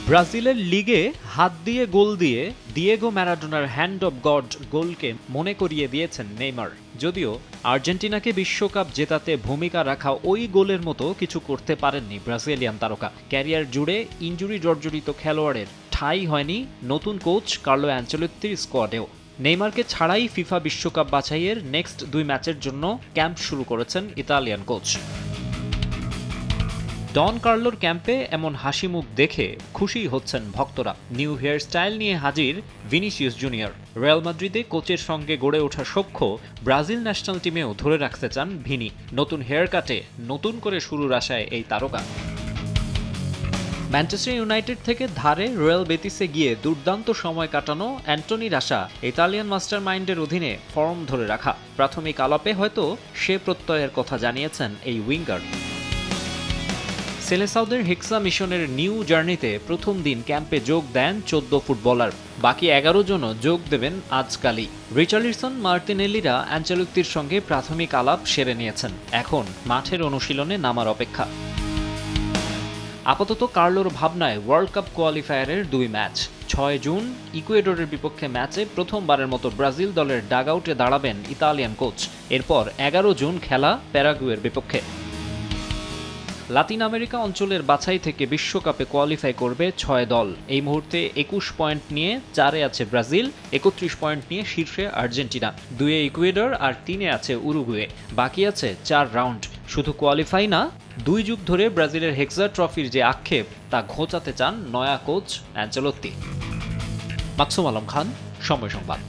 ব্রাজিলের লিগে হাত দিয়ে গোল দিয়ে ডিয়েগো ম্যারাডোনার হ্যান্ড অব গড গোলকে মনে করিয়ে দিয়েছেন নেইমার। যদিও আর্জেন্টিনাকে বিশ্বকাপ জেতাতে ভূমিকা রাখা ওই গোলের মতো কিছু করতে পারেননি ব্রাজিলিয়ান তারকা। ক্যারিয়ার জুড়ে ইনজুরি জর্জরিত খেলোয়াড়ের ঠাঁই হয়নি নতুন কোচ কার্লো অ্যানচেলত্তির স্কোয়াডেও। নেইমারকে ছাড়াই ফিফা বিশ্বকাপ বাছাইয়ের নেক্সট 2 ম্যাচের জন্য ক্যাম্প শুরু করেছেন ইতালিয়ান কোচ। ডন কার্লোর ক্যাম্পে এমন হাসি মুখ দেখে খুশি হচ্ছেন ভক্তরা। নিউ হেয়ার স্টাইল নিয়ে হাজির ভিনিসিয়াস জুনিয়র। রিয়াল মাদ্রিদে কোচের সঙ্গে গড়ে ওঠা সখ্য ব্রাজিল ন্যাশনাল টিমেও ধরে রাখতে চান ভিনি। নতুন হেয়ার কাটে নতুন করে শুরুর আশায় এই তারকা। ম্যানচেস্টার ইউনাইটেড থেকে ধারে রয়্যাল বেতিসে গিয়ে দুর্দান্ত সময় কাটানো অ্যান্টনির আশা ইতালিয়ান মাস্টার মাইন্ডের অধীনে ফর্ম ধরে রাখা। প্রাথমিক আলাপে হয়তো সে প্রত্যয়ের কথা জানিয়েছেন এই উইঙ্গার। সেলেসাউদের হেক্সা মিশনের নিউ জার্নিতে প্রথম দিন ক্যাম্পে যোগ দেন 14 ফুটবলার। বাকি 11 জনও যোগ দেবেন আজকালই। রিচার্লিসন মার্টিনেলিরা অ্যানচেলত্তির সঙ্গে প্রাথমিক আলাপ সেরে নিয়েছেন। এখন মাঠের অনুশীলনে নামার অপেক্ষা। আপাতত কার্লোর ভাবনায় ওয়ার্ল্ড কাপ কোয়ালিফায়ারের 2 ম্যাচ। 6 জুন ইকুয়েডরের বিপক্ষে ম্যাচে প্রথমবারের মতো ব্রাজিল দলের ডাগআউটে দাঁড়াবেন ইতালিয়ান কোচ। এরপর 11 জুন খেলা প্যারাগুয়ের বিপক্ষে। লাতিন আমেরিকা অঞ্চলের বাছাই থেকে বিশ্বকাপে কোয়ালিফাই করবে 6 দল। এই মুহূর্তে 21 পয়েন্ট নিয়ে 4-এ আছে ব্রাজিল, 31 পয়েন্ট নিয়ে শীর্ষে আর্জেন্টিনা, 2-এ ইকুয়েডর আর 3-এ আছে উরুগুয়ে। বাকি আছে 4 রাউন্ড। শুধু কোয়ালিফাই না, 2 যুগ ধরে ব্রাজিলের হেক্সা ট্রফির যে আক্ষেপ তা ঘোচাতে চান নয়া কোচ অ্যানচেলত্তি। মাকসুম আলম খান, সময় সংবাদ।